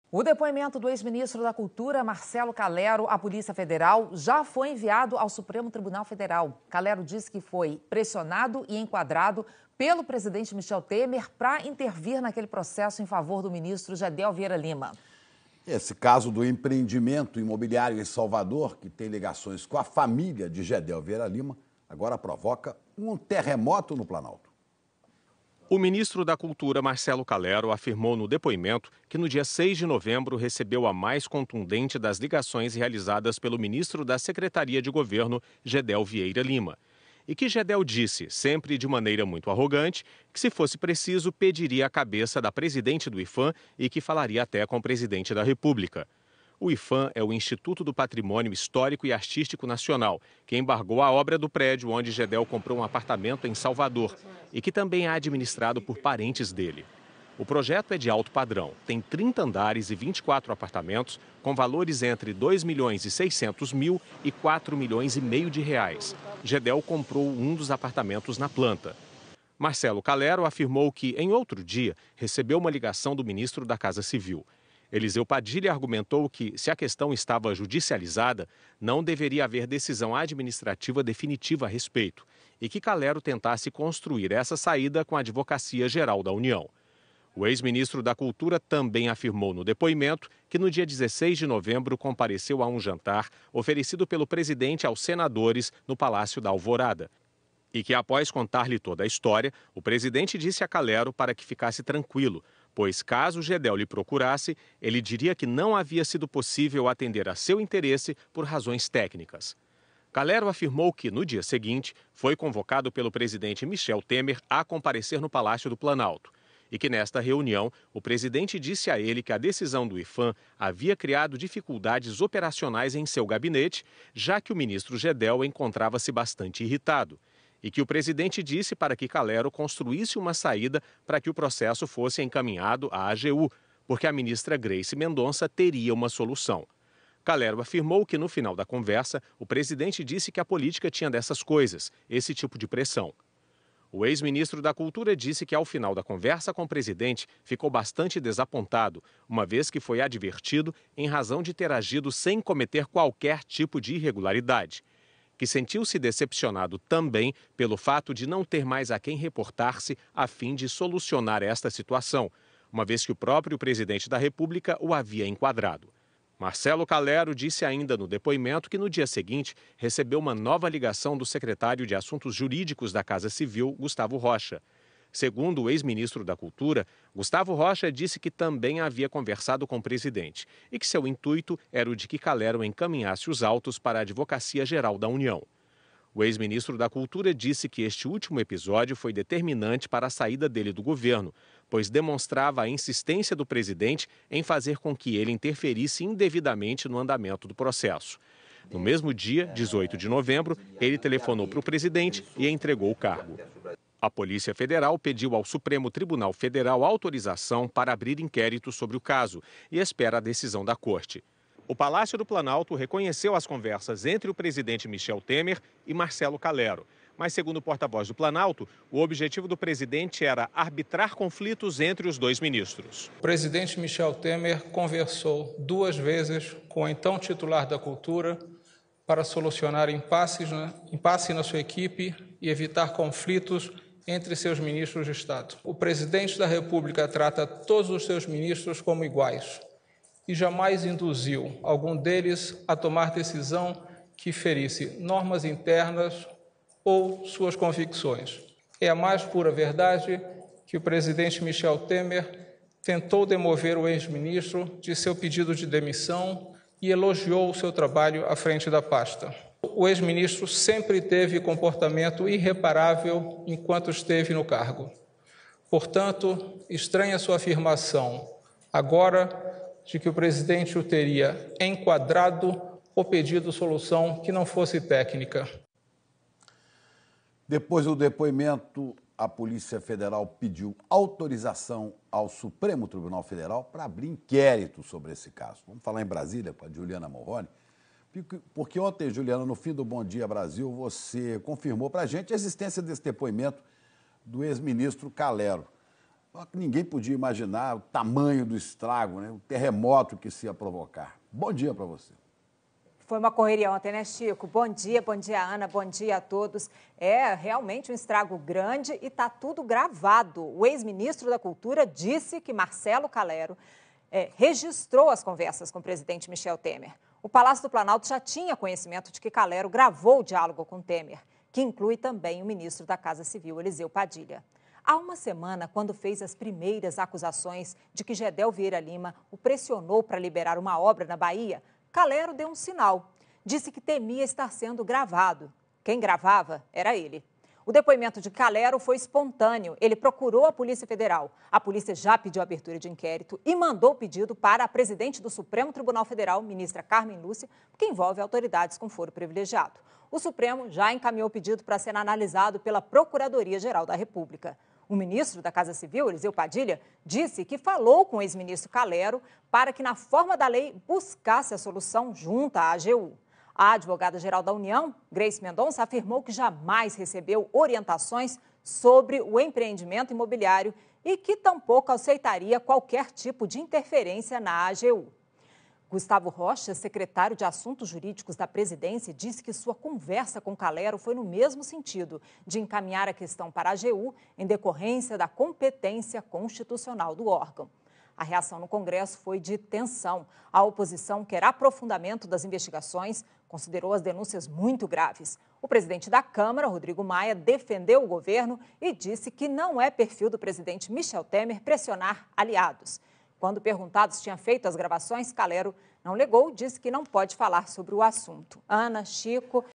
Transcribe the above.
O depoimento do ex-ministro da Cultura, Marcelo Calero, à Polícia Federal, já foi enviado ao Supremo Tribunal Federal. Calero disse que foi pressionado e enquadrado pelo presidente Michel Temer para intervir naquele processo em favor do ministro Gedel Vieira Lima. Esse caso do empreendimento imobiliário em Salvador, que tem ligações com a família de Gedel Vieira Lima, agora provoca um terremoto no Planalto. O ministro da Cultura, Marcelo Calero, afirmou no depoimento que no dia 6 de novembro recebeu a mais contundente das ligações realizadas pelo ministro da Secretaria de Governo, Gedel Vieira Lima. E que Gedel disse, sempre de maneira muito arrogante, que se fosse preciso pediria a cabeça da presidente do IPHAN e que falaria até com o presidente da República. O IPHAN é o Instituto do Patrimônio Histórico e Artístico Nacional, que embargou a obra do prédio onde Gedel comprou um apartamento em Salvador e que também é administrado por parentes dele. O projeto é de alto padrão, tem 30 andares e 24 apartamentos, com valores entre 2.600.000 e 4,5 milhões de reais. Gedel comprou um dos apartamentos na planta. Marcelo Calero afirmou que, em outro dia, recebeu uma ligação do ministro da Casa Civil. Eliseu Padilha argumentou que, se a questão estava judicializada, não deveria haver decisão administrativa definitiva a respeito e que Calero tentasse construir essa saída com a Advocacia Geral da União. O ex-ministro da Cultura também afirmou no depoimento que no dia 16 de novembro compareceu a um jantar oferecido pelo presidente aos senadores no Palácio da Alvorada e que, após contar-lhe toda a história, o presidente disse a Calero para que ficasse tranquilo, pois caso Gedel lhe procurasse, ele diria que não havia sido possível atender a seu interesse por razões técnicas. Calero afirmou que, no dia seguinte, foi convocado pelo presidente Michel Temer a comparecer no Palácio do Planalto e que, nesta reunião, o presidente disse a ele que a decisão do IPHAN havia criado dificuldades operacionais em seu gabinete, já que o ministro Gedel encontrava-se bastante irritado, e que o presidente disse para que Calero construísse uma saída para que o processo fosse encaminhado à AGU, porque a ministra Grace Mendonça teria uma solução. Calero afirmou que, no final da conversa, o presidente disse que a política tinha dessas coisas, esse tipo de pressão. O ex-ministro da Cultura disse que, ao final da conversa com o presidente, ficou bastante desapontado, uma vez que foi advertido em razão de ter agido sem cometer qualquer tipo de irregularidade, que sentiu-se decepcionado também pelo fato de não ter mais a quem reportar-se a fim de solucionar esta situação, uma vez que o próprio presidente da República o havia enquadrado. Marcelo Calero disse ainda no depoimento que no dia seguinte recebeu uma nova ligação do secretário de Assuntos Jurídicos da Casa Civil, Gustavo Rocha. Segundo o ex-ministro da Cultura, Gustavo Rocha disse que também havia conversado com o presidente e que seu intuito era o de que Calero encaminhasse os autos para a Advocacia Geral da União. O ex-ministro da Cultura disse que este último episódio foi determinante para a saída dele do governo, pois demonstrava a insistência do presidente em fazer com que ele interferisse indevidamente no andamento do processo. No mesmo dia, 18 de novembro, ele telefonou para o presidente e entregou o cargo. A Polícia Federal pediu ao Supremo Tribunal Federal autorização para abrir inquérito sobre o caso e espera a decisão da Corte. O Palácio do Planalto reconheceu as conversas entre o presidente Michel Temer e Marcelo Calero. Mas, segundo o porta-voz do Planalto, o objetivo do presidente era arbitrar conflitos entre os dois ministros. O presidente Michel Temer conversou 2 vezes com o então titular da Cultura para solucionar impasse na sua equipe e evitar conflitos entre seus ministros de Estado. O presidente da República trata todos os seus ministros como iguais e jamais induziu algum deles a tomar decisão que ferisse normas internas ou suas convicções. É a mais pura verdade que o presidente Michel Temer tentou demover o ex-ministro de seu pedido de demissão e elogiou o seu trabalho à frente da pasta. O ex-ministro sempre teve comportamento irreparável enquanto esteve no cargo. Portanto, estranha sua afirmação agora de que o presidente o teria enquadrado ou pedido solução que não fosse técnica. Depois do depoimento, a Polícia Federal pediu autorização ao Supremo Tribunal Federal para abrir inquérito sobre esse caso. Vamos falar em Brasília com a Juliana Morrone, porque ontem, Juliana, no fim do Bom Dia Brasil, você confirmou para a gente a existência desse depoimento do ex-ministro Calero. Só que ninguém podia imaginar o tamanho do estrago, né? O terremoto que se ia provocar. Bom dia para você. Foi uma correria ontem, né, Chico? Bom dia, Ana, bom dia a todos. É realmente um estrago grande e está tudo gravado. O ex-ministro da Cultura disse que Marcelo Calero registrou as conversas com o presidente Michel Temer. O Palácio do Planalto já tinha conhecimento de que Calero gravou o diálogo com Temer, que inclui também o ministro da Casa Civil, Eliseu Padilha. Há uma semana, quando fez as primeiras acusações de que Gedel Vieira Lima o pressionou para liberar uma obra na Bahia, Calero deu um sinal. Disse que temia estar sendo gravado. Quem gravava era ele. O depoimento de Calero foi espontâneo. Ele procurou a Polícia Federal. A polícia já pediu abertura de inquérito e mandou o pedido para a presidente do Supremo Tribunal Federal, ministra Carmen Lúcia, que envolve autoridades com foro privilegiado. O Supremo já encaminhou o pedido para ser analisado pela Procuradoria-Geral da República. O ministro da Casa Civil, Eliseu Padilha, disse que falou com o ex-ministro Calero para que, na forma da lei, buscasse a solução junto à AGU. A advogada-geral da União, Grace Mendonça, afirmou que jamais recebeu orientações sobre o empreendimento imobiliário e que tampouco aceitaria qualquer tipo de interferência na AGU. Gustavo Rocha, secretário de Assuntos Jurídicos da Presidência, disse que sua conversa com Calero foi no mesmo sentido, de encaminhar a questão para a AGU em decorrência da competência constitucional do órgão. A reação no Congresso foi de tensão. A oposição quer aprofundamento das investigações, considerou as denúncias muito graves. O presidente da Câmara, Rodrigo Maia, defendeu o governo e disse que não é perfil do presidente Michel Temer pressionar aliados. Quando perguntado se tinha feito as gravações, Calero não negou, disse que não pode falar sobre o assunto. Ana, Chico...